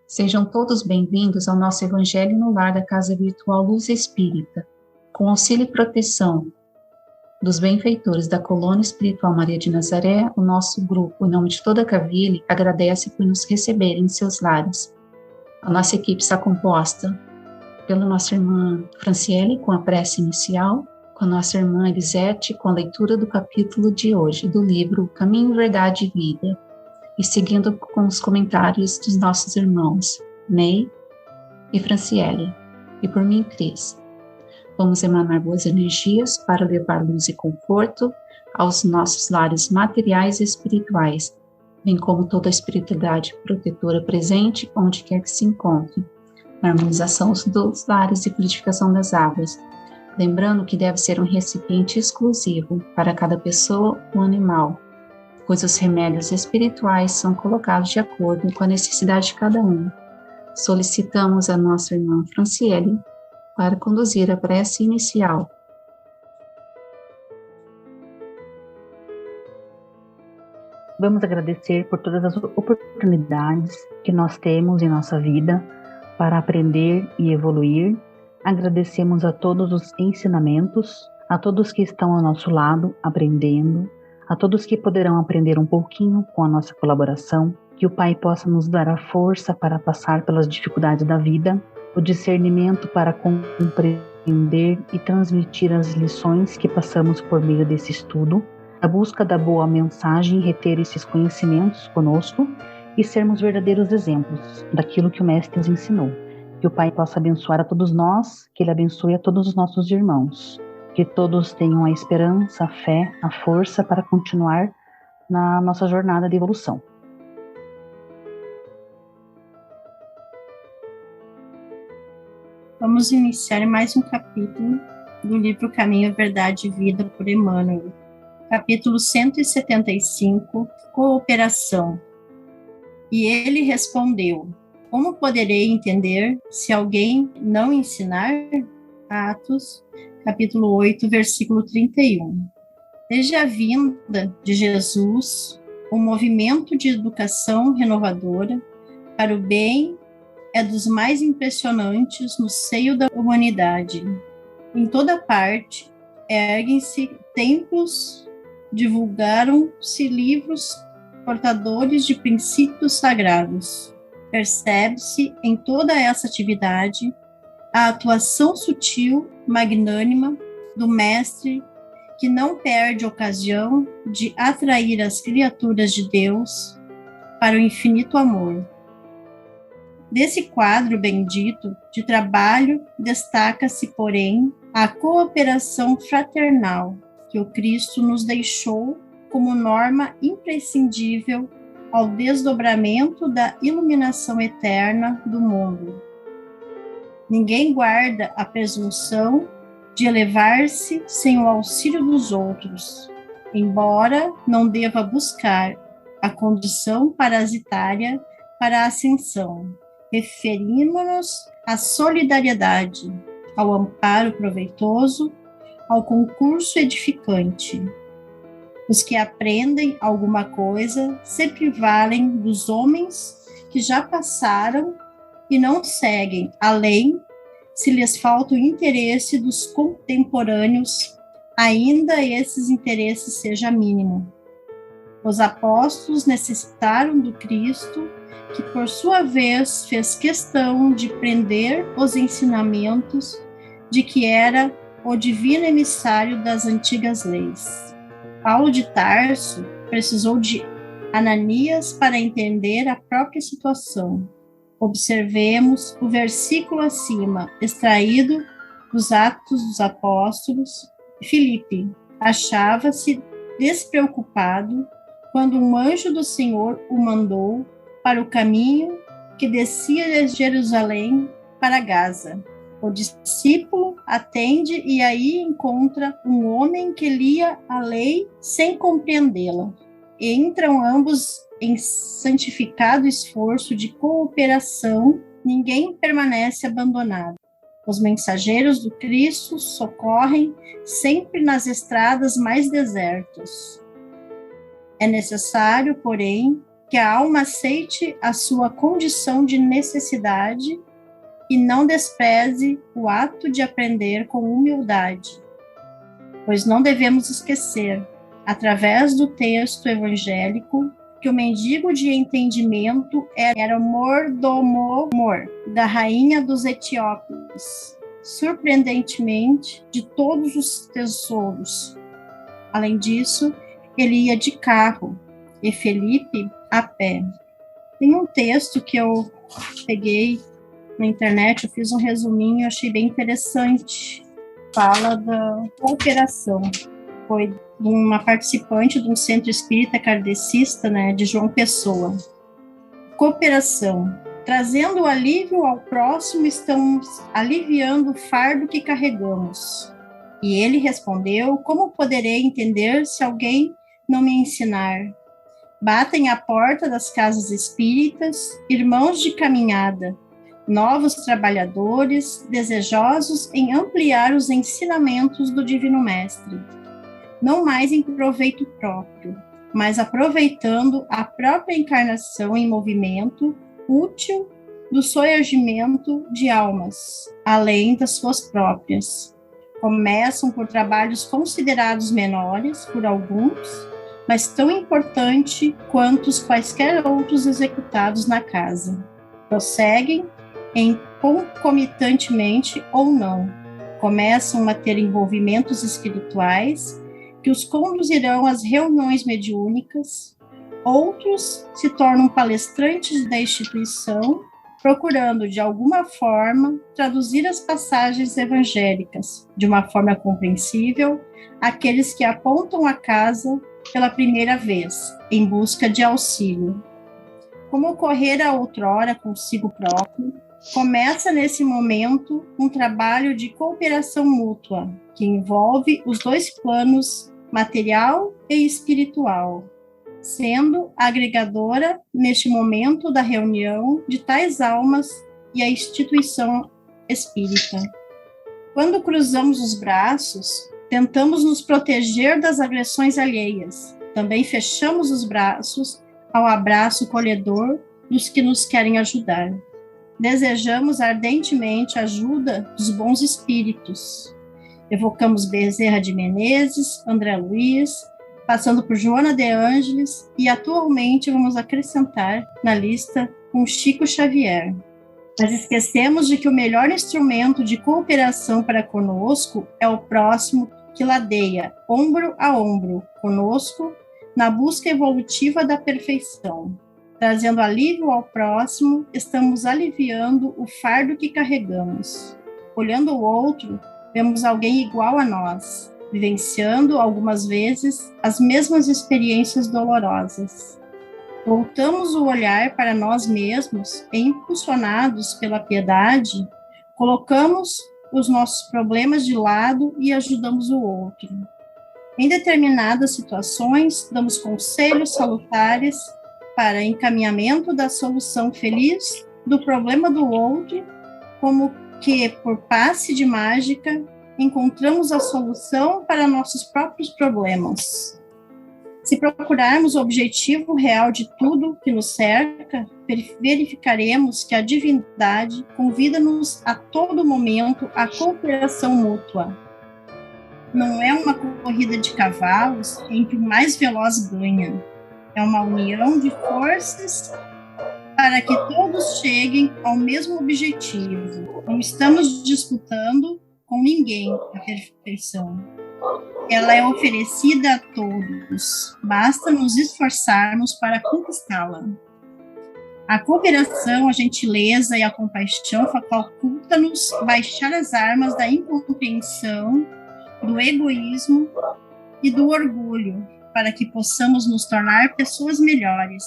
Sejam todos bem-vindos ao nosso Evangelho no Lar da Casa Virtual Luz Espírita, com auxílio e proteção dos benfeitores da Colônia Espiritual Maria de Nazaré. O nosso grupo, em nome de toda a Cavile, agradece por nos receberem em seus lares. A nossa equipe está composta pela nossa irmã Franciele, com a prece inicial, com a nossa irmã Elisete, com a leitura do capítulo de hoje, do livro Caminho, Verdade e Vida, e seguindo com os comentários dos nossos irmãos Ney e Franciele, e por mim, Cris. Vamos emanar boas energias para levar luz e conforto aos nossos lares materiais e espirituais, bem como toda a espiritualidade protetora presente onde quer que se encontre, na harmonização dos lares e fluidificação das águas, lembrando que deve ser um recipiente exclusivo para cada pessoa ou animal, pois os remédios espirituais são colocados de acordo com a necessidade de cada um. Solicitamos a nossa irmã Franciele para conduzir a prece inicial. Vamos agradecer por todas as oportunidades que nós temos em nossa vida para aprender e evoluir. Agradecemos a todos os ensinamentos, a todos que estão ao nosso lado aprendendo, a todos que poderão aprender um pouquinho com a nossa colaboração, que o Pai possa nos dar a força para passar pelas dificuldades da vida, o discernimento para compreender e transmitir as lições que passamos por meio desse estudo, a busca da boa mensagem e reter esses conhecimentos conosco e sermos verdadeiros exemplos daquilo que o Mestre nos ensinou. Que o Pai possa abençoar a todos nós, que Ele abençoe a todos os nossos irmãos. Que todos tenham a esperança, a fé, a força para continuar na nossa jornada de evolução. Vamos iniciar mais um capítulo do livro Caminho, Verdade e Vida, por Emmanuel. Capítulo 175, Cooperação. E ele respondeu: como poderei entender se alguém não ensinar? Atos capítulo 8, versículo 31. Desde a vinda de Jesus, o movimento de educação renovadora para o bem é dos mais impressionantes no seio da humanidade. Em toda parte, erguem-se templos, divulgaram-se livros portadores de princípios sagrados. Percebe-se em toda essa atividade a atuação sutil, magnânima do Mestre, que não perde ocasião de atrair as criaturas de Deus para o infinito amor. Desse quadro bendito de trabalho destaca-se, porém, a cooperação fraternal que o Cristo nos deixou como norma imprescindível ao desdobramento da iluminação eterna do mundo. Ninguém guarda a presunção de elevar-se sem o auxílio dos outros, embora não deva buscar a condição parasitária para a ascensão, referindo-nos à solidariedade, ao amparo proveitoso, ao concurso edificante. Os que aprendem alguma coisa sempre valem dos homens que já passaram e não seguem além, se lhes falta o interesse dos contemporâneos, ainda esses interesses seja mínimo. Os apóstolos necessitaram do Cristo, que por sua vez fez questão de prender os ensinamentos de que era o divino emissário das antigas leis. Paulo de Tarso precisou de Ananias para entender a própria situação. Observemos o versículo acima, extraído dos Atos dos Apóstolos. Filipe achava-se despreocupado quando um anjo do Senhor o mandou para o caminho que descia de Jerusalém para Gaza. O discípulo atende e aí encontra um homem que lia a lei sem compreendê-la. Entram ambos em santificado esforço de cooperação, ninguém permanece abandonado. Os mensageiros do Cristo socorrem sempre nas estradas mais desertas. É necessário, porém, que a alma aceite a sua condição de necessidade e não despreze o ato de aprender com humildade, pois não devemos esquecer, através do texto evangélico, que o mendigo de entendimento era o mordomo da rainha dos etíopes, surpreendentemente de todos os tesouros. Além disso, ele ia de carro e Felipe a pé. Tem um texto que eu peguei na internet, eu fiz um resuminho, achei bem interessante. Fala da cooperação. Foi de uma participante de um centro espírita kardecista, de João Pessoa. Cooperação. Trazendo alívio ao próximo, estamos aliviando o fardo que carregamos. E ele respondeu: como poderei entender se alguém não me ensinar? Batem à porta das casas espíritas, irmãos de caminhada, novos trabalhadores, desejosos em ampliar os ensinamentos do Divino Mestre. Não mais em proveito próprio, mas aproveitando a própria encarnação em movimento útil do surgimento de almas, além das suas próprias. Começam por trabalhos considerados menores por alguns, mas tão importante quanto os quaisquer outros executados na casa. Prosseguem concomitantemente ou não. Começam a ter envolvimentos espirituais que os conduzirão às reuniões mediúnicas. Outros se tornam palestrantes da instituição, procurando, de alguma forma, traduzir as passagens evangélicas, de uma forma compreensível, àqueles que apontam a casa pela primeira vez, em busca de auxílio. Como ocorrera outrora consigo próprio, começa nesse momento um trabalho de cooperação mútua, que envolve os dois planos, material e espiritual, sendo agregadora neste momento da reunião de tais almas e a instituição espírita. Quando cruzamos os braços, tentamos nos proteger das agressões alheias. Também fechamos os braços ao abraço colhedor dos que nos querem ajudar. Desejamos ardentemente a ajuda dos bons espíritos. Evocamos Bezerra de Menezes, André Luiz, passando por Joana de Ângeles, e atualmente vamos acrescentar na lista com Chico Xavier. Mas esquecemos de que o melhor instrumento de cooperação para conosco é o próximo, que ladeia, ombro a ombro, conosco, na busca evolutiva da perfeição. Trazendo alívio ao próximo, estamos aliviando o fardo que carregamos. Olhando o outro, vemos alguém igual a nós, vivenciando, algumas vezes, as mesmas experiências dolorosas. Voltamos o olhar para nós mesmos e, impulsionados pela piedade, colocamos os nossos problemas de lado e ajudamos o outro. Em determinadas situações, damos conselhos salutares para encaminhamento da solução feliz do problema do outro, como que, por passe de mágica, encontramos a solução para nossos próprios problemas. Se procurarmos o objetivo real de tudo que nos cerca, verificaremos que a divindade convida-nos a todo momento à cooperação mútua. Não é uma corrida de cavalos em que o mais veloz ganha. É uma união de forças para que todos cheguem ao mesmo objetivo. Não estamos disputando com ninguém a perfeição. Ela é oferecida a todos. Basta nos esforçarmos para conquistá-la. A cooperação, a gentileza e a compaixão facultam-nos baixar as armas da incompreensão, do egoísmo e do orgulho, para que possamos nos tornar pessoas melhores,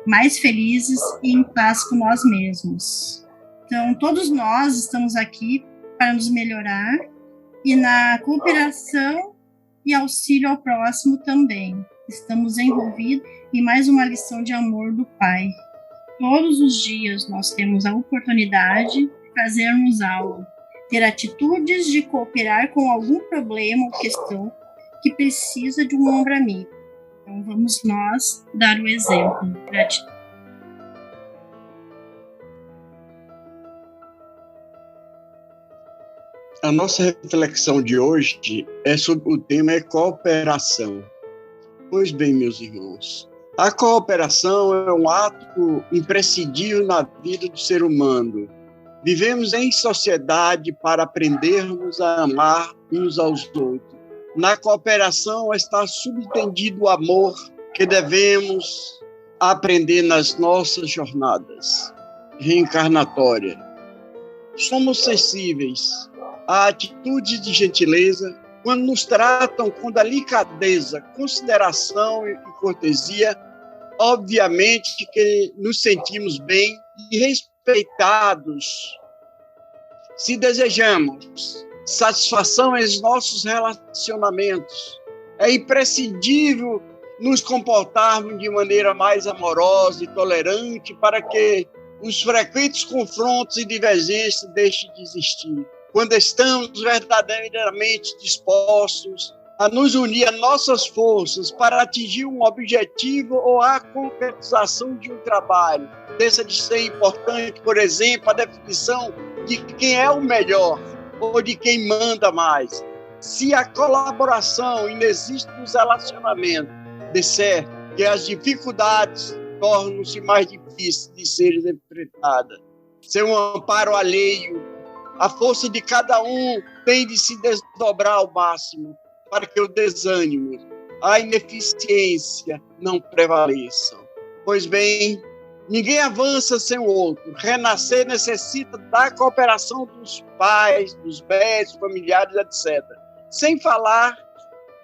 mais felizes e em paz com nós mesmos. Então, todos nós estamos aqui para nos melhorar, e na cooperação e auxílio ao próximo também. Estamos envolvidos em mais uma lição de amor do Pai. Todos os dias nós temos a oportunidade de fazermos algo, ter atitudes de cooperar com algum problema ou questão que precisa de um ombro amigo. Então, vamos nós dar o exemplo. Gratidão. A nossa reflexão de hoje é sobre o tema cooperação. Pois bem, meus irmãos, a cooperação é um ato imprescindível na vida do ser humano. Vivemos em sociedade para aprendermos a amar uns aos outros. Na cooperação está subentendido o amor que devemos aprender nas nossas jornadas reencarnatórias. Somos sensíveis a atitudes de gentileza quando nos tratam com delicadeza, consideração e cortesia. Obviamente que nos sentimos bem e respeitados. Se desejamos satisfação em nossos relacionamentos, é imprescindível nos comportarmos de maneira mais amorosa e tolerante para que os frequentes confrontos e divergências deixem de existir. Quando estamos verdadeiramente dispostos a nos unir a nossas forças para atingir um objetivo ou a concretização de um trabalho, deixa de ser importante, por exemplo, a definição de quem é o melhor ou de quem manda mais. Se a colaboração inexiste nos relacionamentos, de certo que as dificuldades tornam-se mais difíceis de serem enfrentadas. Ser um amparo alheio, a força de cada um tem de se desdobrar ao máximo para que o desânimo, a ineficiência não prevaleçam. Pois bem, ninguém avança sem o outro. Renascer necessita da cooperação dos pais, dos médicos, familiares, etc. Sem falar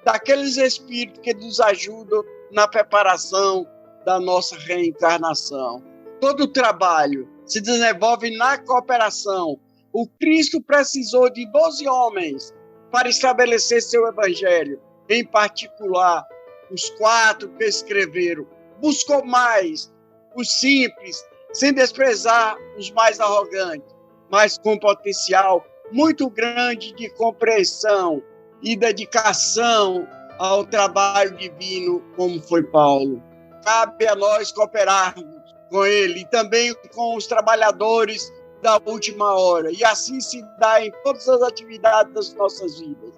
daqueles espíritos que nos ajudam na preparação da nossa reencarnação. Todo o trabalho se desenvolve na cooperação. O Cristo precisou de 12 homens para estabelecer seu evangelho. Em particular, os 4 que escreveram. Buscou mais os simples, sem desprezar os mais arrogantes, mas com potencial muito grande de compreensão e dedicação ao trabalho divino, como foi Paulo. Cabe a nós cooperarmos com ele e também com os trabalhadores da última hora, e assim se dá em todas as atividades das nossas vidas.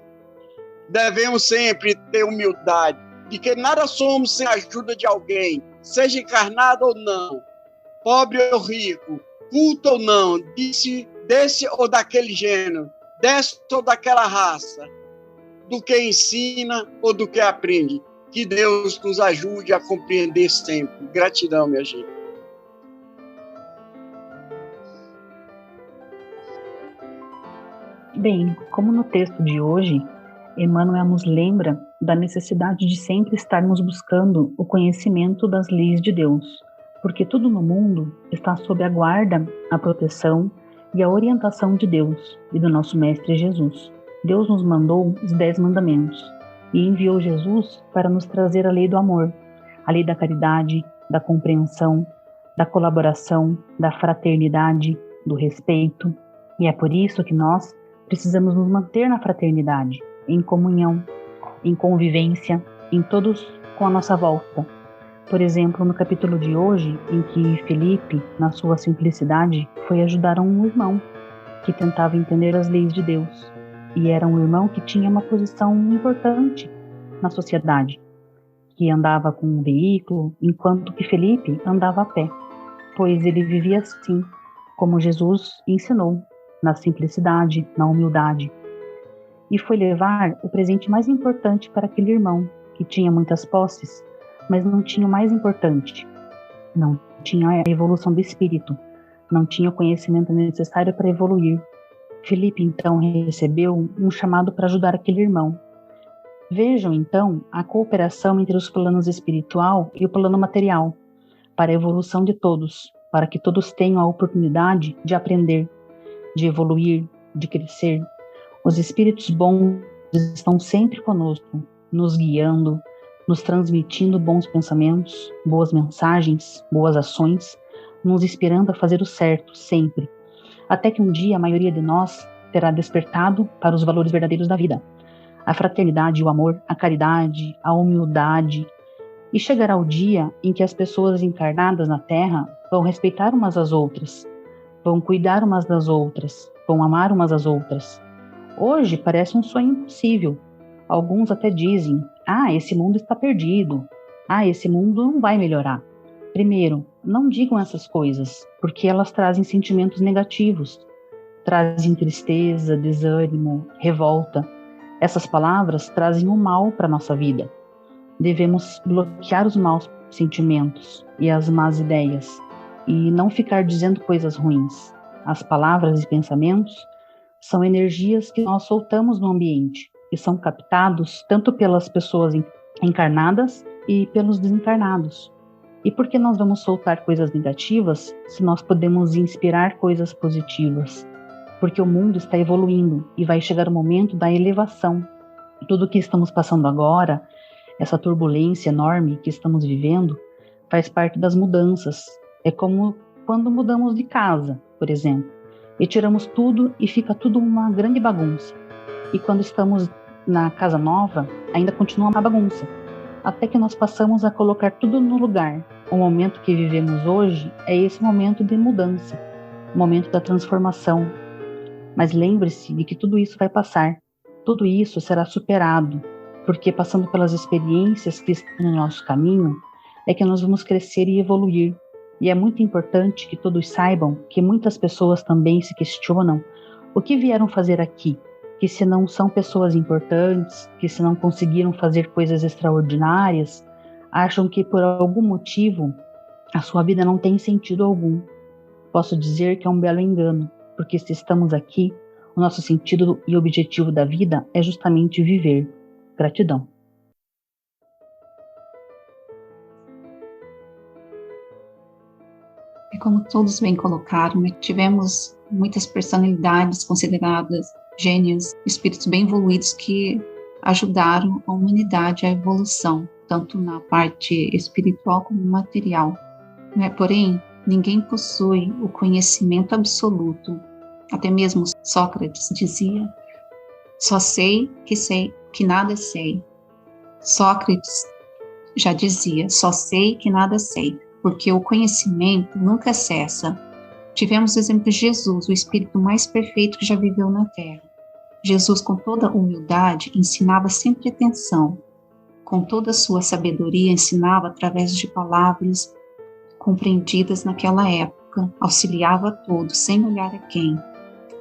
Devemos sempre ter humildade, de que nada somos sem a ajuda de alguém, seja encarnado ou não, pobre ou rico, culto ou não, desse ou daquele gênero, dessa ou daquela raça, do que ensina ou do que aprende. Que Deus nos ajude a compreender sempre. Gratidão, minha gente. Bem, como no texto de hoje, Emmanuel nos lembra da necessidade de sempre estarmos buscando o conhecimento das leis de Deus, porque tudo no mundo está sob a guarda, a proteção e a orientação de Deus e do nosso Mestre Jesus. Deus nos mandou os 10 mandamentos e enviou Jesus para nos trazer a lei do amor, a lei da caridade, da compreensão, da colaboração, da fraternidade, do respeito. E é por isso que nós precisamos nos manter na fraternidade, em comunhão, em convivência, em todos com a nossa volta. Por exemplo, no capítulo de hoje, em que Felipe, na sua simplicidade, foi ajudar um irmão que tentava entender as leis de Deus. E era um irmão que tinha uma posição importante na sociedade, que andava com um veículo, enquanto que Felipe andava a pé, pois ele vivia assim, como Jesus ensinou, na simplicidade, na humildade. E foi levar o presente mais importante para aquele irmão, que tinha muitas posses, mas não tinha o mais importante. Não tinha a evolução do espírito, não tinha o conhecimento necessário para evoluir. Felipe, então, recebeu um chamado para ajudar aquele irmão. Vejam, então, a cooperação entre os planos espiritual e o plano material, para a evolução de todos, para que todos tenham a oportunidade de aprender, de evoluir, de crescer. Os espíritos bons estão sempre conosco, nos guiando, nos transmitindo bons pensamentos, boas mensagens, boas ações, nos inspirando a fazer o certo sempre. Até que um dia a maioria de nós terá despertado para os valores verdadeiros da vida, a fraternidade, o amor, a caridade, a humildade, e chegará o dia em que as pessoas encarnadas na Terra vão respeitar umas às outras, vão cuidar umas das outras, vão amar umas às outras. Hoje parece um sonho impossível. Alguns até dizem: esse mundo está perdido. Esse mundo não vai melhorar. Primeiro, não digam essas coisas, porque elas trazem sentimentos negativos, trazem tristeza, desânimo, revolta. Essas palavras trazem o mal para a nossa vida. Devemos bloquear os maus sentimentos e as más ideias e não ficar dizendo coisas ruins. As palavras e pensamentos são energias que nós soltamos no ambiente e são captados tanto pelas pessoas encarnadas e pelos desencarnados. E por que nós vamos soltar coisas negativas se nós podemos inspirar coisas positivas? Porque o mundo está evoluindo e vai chegar o momento da elevação. Tudo o que estamos passando agora, essa turbulência enorme que estamos vivendo, faz parte das mudanças. É como quando mudamos de casa, por exemplo, e tiramos tudo e fica tudo uma grande bagunça. E quando estamos na casa nova, ainda continua uma bagunça. Até que nós passamos a colocar tudo no lugar. O momento que vivemos hoje é esse momento de mudança, o momento da transformação. Mas lembre-se de que tudo isso vai passar. Tudo isso será superado, porque passando pelas experiências que estão no nosso caminho, é que nós vamos crescer e evoluir. E é muito importante que todos saibam que muitas pessoas também se questionam o que vieram fazer aqui, que se não são pessoas importantes, que se não conseguiram fazer coisas extraordinárias, acham que por algum motivo a sua vida não tem sentido algum. Posso dizer que é um belo engano, porque se estamos aqui, o nosso sentido e objetivo da vida é justamente viver. Gratidão. E como todos bem colocaram, tivemos muitas personalidades consideradas gênios, espíritos bem evoluídos que ajudaram a humanidade à evolução, tanto na parte espiritual como material. Porém, ninguém possui o conhecimento absoluto. Até mesmo Sócrates dizia: só sei que nada sei. Sócrates já dizia: só sei que nada sei, porque o conhecimento nunca cessa. Tivemos o exemplo de Jesus, o espírito mais perfeito que já viveu na Terra. Jesus, com toda humildade, ensinava sem pretensão. Com toda a sua sabedoria, ensinava através de palavras compreendidas naquela época, auxiliava a todos, sem olhar a quem.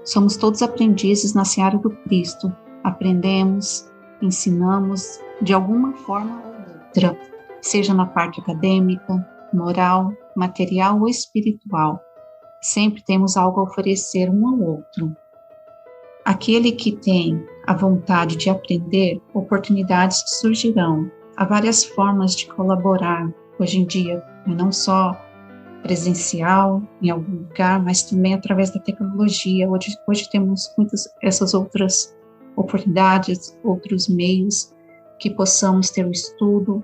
Somos todos aprendizes na seara do Cristo. Aprendemos, ensinamos de alguma forma ou outra, seja na parte acadêmica, moral, material ou espiritual. Sempre temos algo a oferecer um ao outro. Aquele que tem a vontade de aprender, oportunidades surgirão. Há várias formas de colaborar hoje em dia, não só presencial em algum lugar, mas também através da tecnologia. Hoje temos muitas essas outras oportunidades, outros meios que possamos ter o estudo,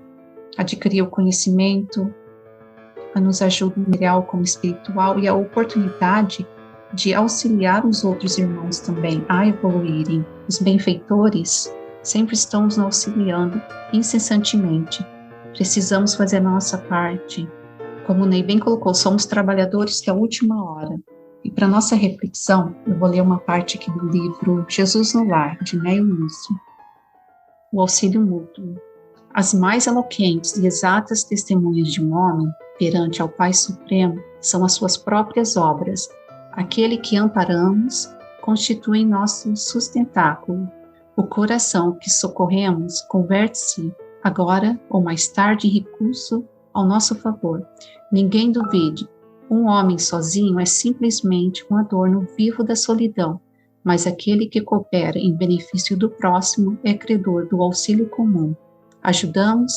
adquirir o conhecimento, a nos ajuda material como espiritual, e a oportunidade de auxiliar os outros irmãos também a evoluírem. Os benfeitores sempre estão nos auxiliando incessantemente. Precisamos fazer a nossa parte. Como o Ney bem colocou, somos trabalhadores da última hora. E para nossa reflexão, eu vou ler uma parte aqui do livro Jesus no Lar, de Neil Lúcio. O auxílio mútuo. As mais eloquentes e exatas testemunhas de um homem perante ao Pai Supremo são as suas próprias obras. Aquele que amparamos constitui nosso sustentáculo. O coração que socorremos converte-se, agora ou mais tarde, em recurso ao nosso favor. Ninguém duvide, um homem sozinho é simplesmente um adorno vivo da solidão, mas aquele que coopera em benefício do próximo é credor do auxílio comum. Ajudamos,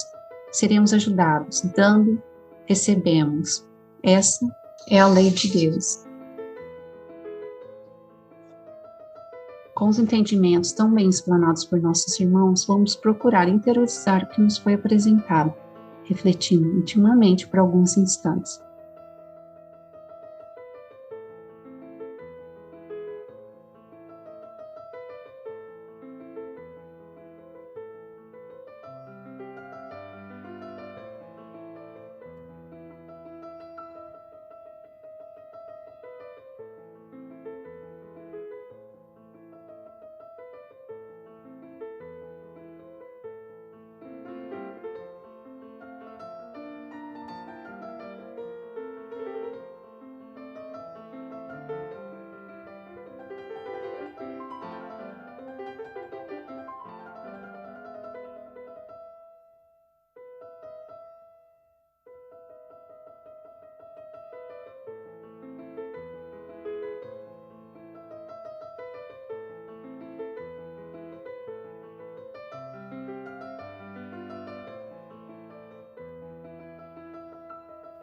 seremos ajudados. Dando, recebemos. Essa é a lei de Deus. Com os entendimentos tão bem explanados por nossos irmãos, vamos procurar interiorizar o que nos foi apresentado, refletindo intimamente por alguns instantes.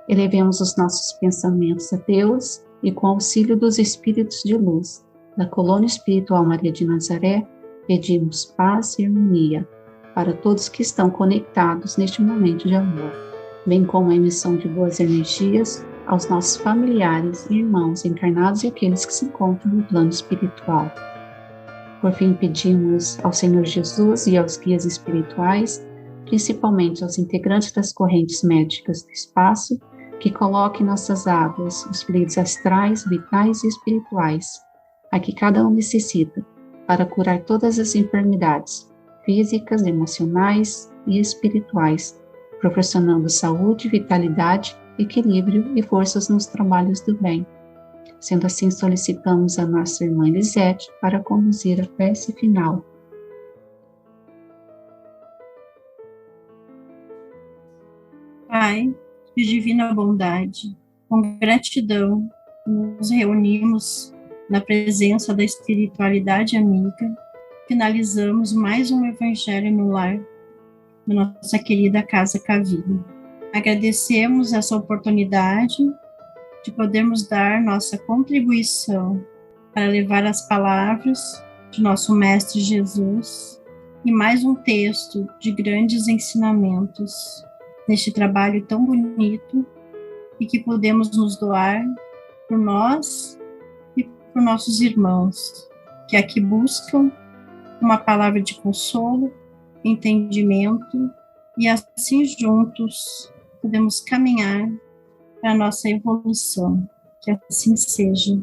Elevemos os nossos pensamentos a Deus e, com auxílio dos espíritos de luz da Colônia Espiritual Maria de Nazaré, pedimos paz e harmonia para todos que estão conectados neste momento de amor, bem como a emissão de boas energias aos nossos familiares e irmãos encarnados e aqueles que se encontram no plano espiritual. Por fim, pedimos ao Senhor Jesus e aos guias espirituais, principalmente aos integrantes das correntes médicas do espaço, que coloquem nossas águas, os fluidos astrais, vitais e espirituais, a que cada um necessita, para curar todas as enfermidades físicas, emocionais e espirituais, proporcionando saúde, vitalidade, equilíbrio e forças nos trabalhos do bem. Sendo assim, solicitamos a nossa irmã Elisete para conduzir a prece final. Pai, de divina bondade, com gratidão, nos reunimos na presença da espiritualidade amiga, finalizamos mais um Evangelho no Lar, na nossa querida Casa Cavilo. Agradecemos essa oportunidade de podermos dar nossa contribuição para levar as palavras de nosso Mestre Jesus e mais um texto de grandes ensinamentos neste trabalho tão bonito e que podemos nos doar por nós e por nossos irmãos que aqui buscam uma palavra de consolo, entendimento e assim juntos podemos caminhar para a nossa evolução. Que assim seja.